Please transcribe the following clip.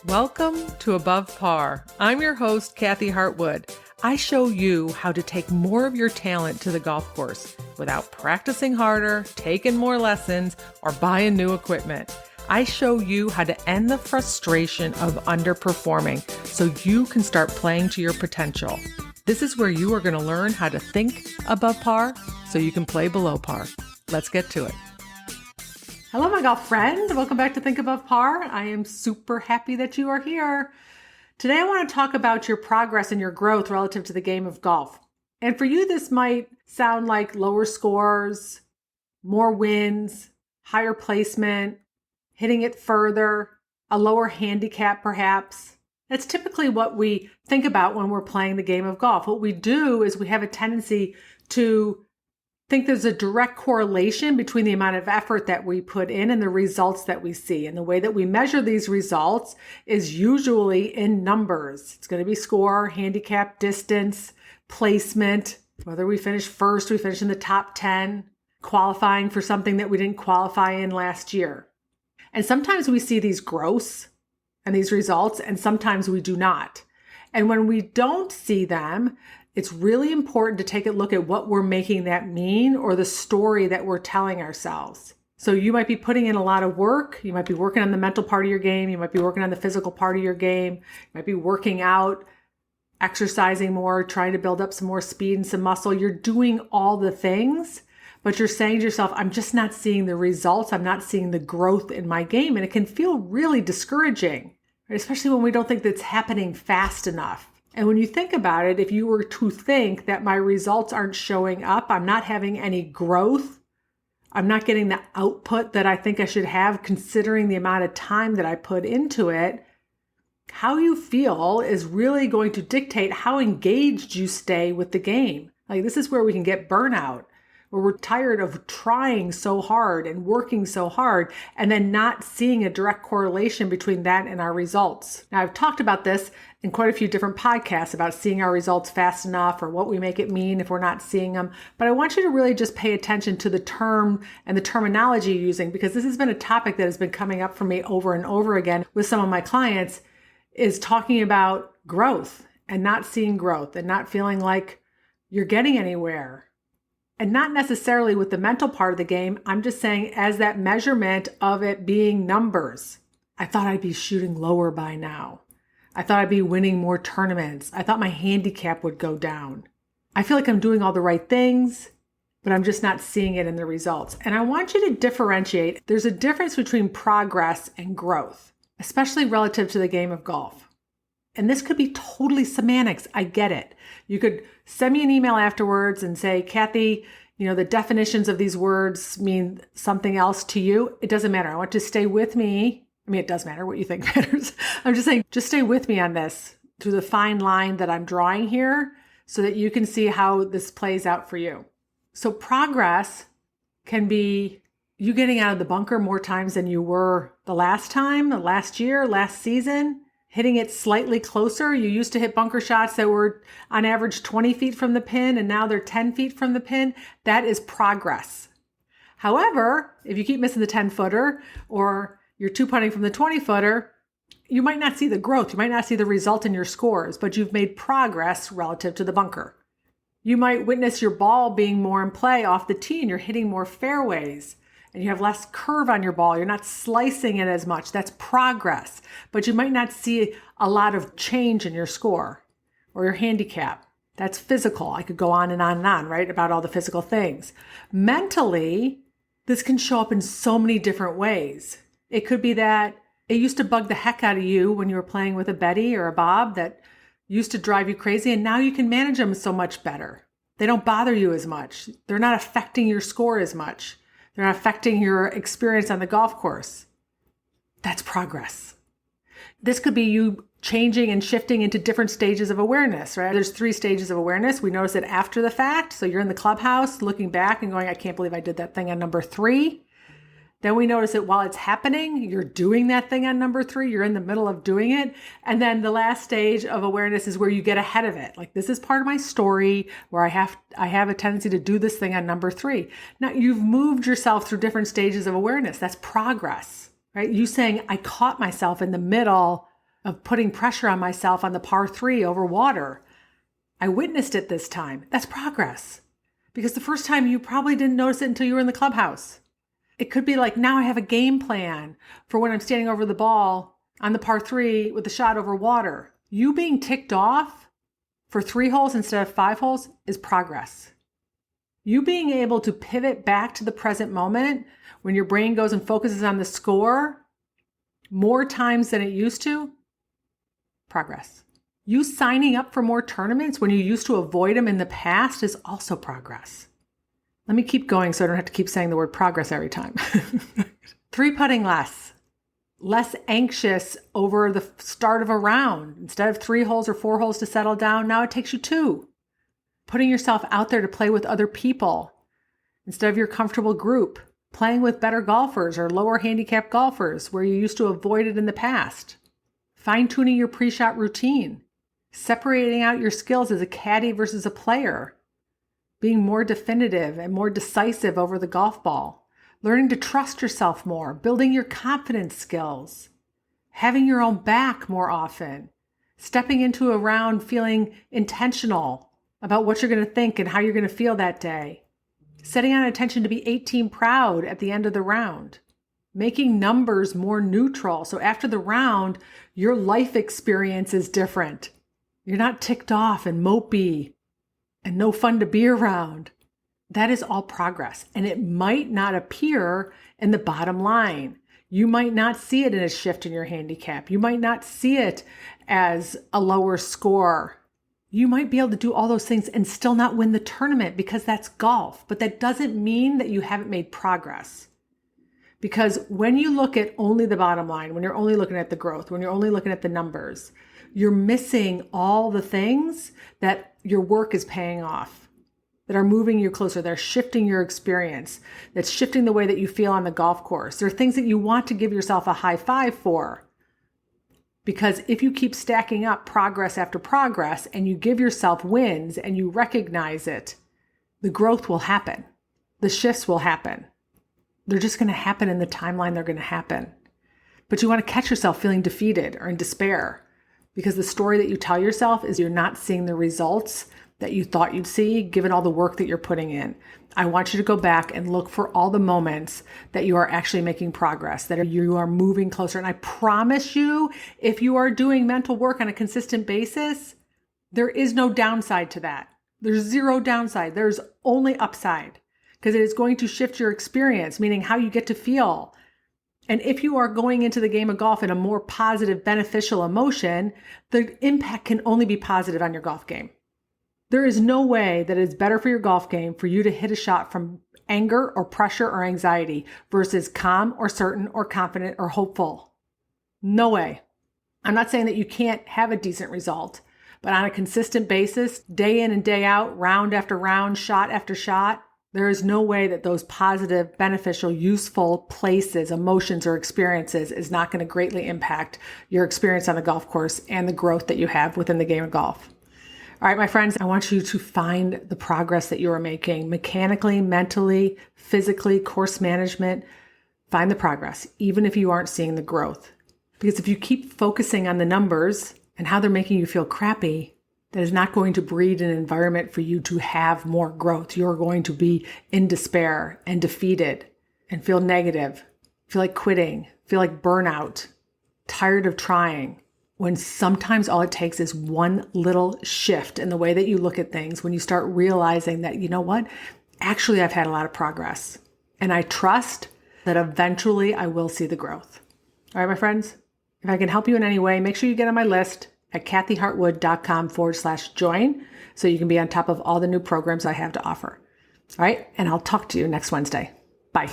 Welcome to Above Par. I'm your host, Kathy Hartwood. I show you how to take more of your talent to the golf course without practicing harder, taking more lessons, or buying new equipment. I show you how to end the frustration of underperforming so you can start playing to your potential. This is where you are going to learn how to think above par so you can play below par. Let's get to it. Hello, my golf friend. Welcome back to Think Above Par. I am super happy that you are here. Today, I want to talk about your progress and your growth relative to the game of golf. And for you, this might sound like lower scores, more wins, higher placement, hitting it further, a lower handicap perhaps. That's typically what we think about when we're playing the game of golf. What we do is we have a tendency to think there's a direct correlation between the amount of effort that we put in and the results that we see. And the way that we measure these results is usually in numbers. It's going to be score, handicap, distance, placement, whether we finish first, we finish in the top 10, qualifying for something that we didn't qualify in last year. And sometimes we see these gross and these results, and sometimes we do not. And when we don't see them, it's really important to take a look at what we're making that mean or the story that we're telling ourselves. So you might be putting in a lot of work. You might be working on the mental part of your game. You might be working on the physical part of your game. You might be working out, exercising more, trying to build up some more speed and some muscle. You're doing all the things, but you're saying to yourself, I'm just not seeing the results. I'm not seeing the growth in my game. And it can feel really discouraging, right? Especially when we don't think that's happening fast enough. And when you think about it, if you were to think that my results aren't showing up, I'm not having any growth, I'm not getting the output that I think I should have considering the amount of time that I put into it, how you feel is really going to dictate how engaged you stay with the game. Like, this is where we can get burnout, where we're tired of trying so hard and working so hard and then not seeing a direct correlation between that and our results. Now, I've talked about this in quite a few different podcasts about seeing our results fast enough or what we make it mean if we're not seeing them. But I want you to really just pay attention to the term and the terminology you're using, because this has been a topic that has been coming up for me over and over again with some of my clients, is talking about growth and not seeing growth and not feeling like you're getting anywhere. And not necessarily with the mental part of the game. I'm just saying as that measurement of it being numbers. I thought I'd be shooting lower by now. I thought I'd be winning more tournaments. I thought my handicap would go down. I feel like I'm doing all the right things, but I'm just not seeing it in the results. And I want you to differentiate. There's a difference between progress and growth, especially relative to the game of golf. And this could be totally semantics. I get it. You could send me an email afterwards and say, Kathy, the definitions of these words mean something else to you. It doesn't matter. I want you to stay with me. I mean, it does matter what you think matters. I'm just saying, just stay with me on this through the fine line that I'm drawing here so that you can see how this plays out for you. So progress can be you getting out of the bunker more times than you were the last time, the last year, last season. Hitting it slightly closer. You used to hit bunker shots that were on average 20 feet from the pin, and now they're 10 feet from the pin. That is progress. However, if you keep missing the 10-footer or you're two-putting from the 20-footer, you might not see the growth. You might not see the result in your scores, but you've made progress relative to the bunker. You might witness your ball being more in play off the tee and you're hitting more fairways. And you have less curve on your ball. You're not slicing it as much. That's progress. But you might not see a lot of change in your score or your handicap. That's physical. I could go on and on and on, right, about all the physical things. Mentally, this can show up in so many different ways. It could be that it used to bug the heck out of you when you were playing with a Betty or a Bob that used to drive you crazy, and now you can manage them so much better. They don't bother you as much. They're not affecting your score as much. They're not affecting your experience on the golf course. That's progress. This could be you changing and shifting into different stages of awareness, right? There's 3 stages of awareness. We notice it after the fact. So you're in the clubhouse looking back and going, I can't believe I did that thing on number 3. Then we notice it while it's happening. You're doing that thing on number 3. You're in the middle of doing it. And then the last stage of awareness is where you get ahead of it. Like, this is part of my story where I have a tendency to do this thing on number 3. Now, you've moved yourself through different stages of awareness. That's progress, right? You saying, I caught myself in the middle of putting pressure on myself on the par 3 over water. I witnessed it this time. That's progress. Because the first time you probably didn't notice it until you were in the clubhouse. It could be like, now I have a game plan for when I'm standing over the ball on the par 3 with the shot over water. You being ticked off for 3 holes instead of 5 holes is progress. You being able to pivot back to the present moment when your brain goes and focuses on the score more times than it used to, progress. You signing up for more tournaments when you used to avoid them in the past is also progress. Let me keep going so I don't have to keep saying the word progress every time. 3-putting less anxious over the start of a round. Instead of 3 holes or 4 holes to settle down, now it takes you 2. Putting yourself out there to play with other people instead of your comfortable group. Playing with better golfers or lower handicap golfers where you used to avoid it in the past. Fine-tuning your pre-shot routine. Separating out your skills as a caddy versus a player. Being more definitive and more decisive over the golf ball. Learning to trust yourself more. Building your confidence skills. Having your own back more often. Stepping into a round feeling intentional about what you're going to think and how you're going to feel that day. Setting on attention to be 18 proud at the end of the round. Making numbers more neutral. So after the round, your life experience is different. You're not ticked off and mopey and no fun to be around. That is all progress. And it might not appear in the bottom line. You might not see it in a shift in your handicap. You might not see it as a lower score. You might be able to do all those things and still not win the tournament because that's golf. But that doesn't mean that you haven't made progress. Because when you look at only the bottom line, when you're only looking at the growth, when you're only looking at the numbers, you're missing all the things that your work is paying off, that are moving you closer, that are shifting your experience, that's shifting the way that you feel on the golf course. There are things that you want to give yourself a high five for. Because if you keep stacking up progress after progress and you give yourself wins and you recognize it, the growth will happen. The shifts will happen. They're just going to happen in the timeline they're going to happen. But you want to catch yourself feeling defeated or in despair because the story that you tell yourself is you're not seeing the results that you thought you'd see given all the work that you're putting in. I want you to go back and look for all the moments that you are actually making progress, that you are moving closer. And I promise you, if you are doing mental work on a consistent basis, there is no downside to that. There's zero downside. There's only upside because it is going to shift your experience, meaning how you get to feel. And if you are going into the game of golf in a more positive, beneficial emotion, the impact can only be positive on your golf game. There is no way that it's better for your golf game for you to hit a shot from anger or pressure or anxiety versus calm or certain or confident or hopeful. No way. I'm not saying that you can't have a decent result, but on a consistent basis, day in and day out, round after round, shot after shot, there is no way that those positive, beneficial, useful places, emotions, or experiences is not going to greatly impact your experience on the golf course and the growth that you have within the game of golf. All right, my friends, I want you to find the progress that you are making mechanically, mentally, physically, course management. Find the progress, even if you aren't seeing the growth. Because if you keep focusing on the numbers and how they're making you feel crappy, that is not going to breed an environment for you to have more growth. You're going to be in despair and defeated and feel negative, feel like quitting, feel like burnout, tired of trying. When sometimes all it takes is one little shift in the way that you look at things, when you start realizing that, you know what, actually I've had a lot of progress and I trust that eventually I will see the growth. All right, my friends, if I can help you in any way, make sure you get on my list at kathyhartwood.com/join so you can be on top of all the new programs I have to offer. All right, and I'll talk to you next Wednesday. Bye.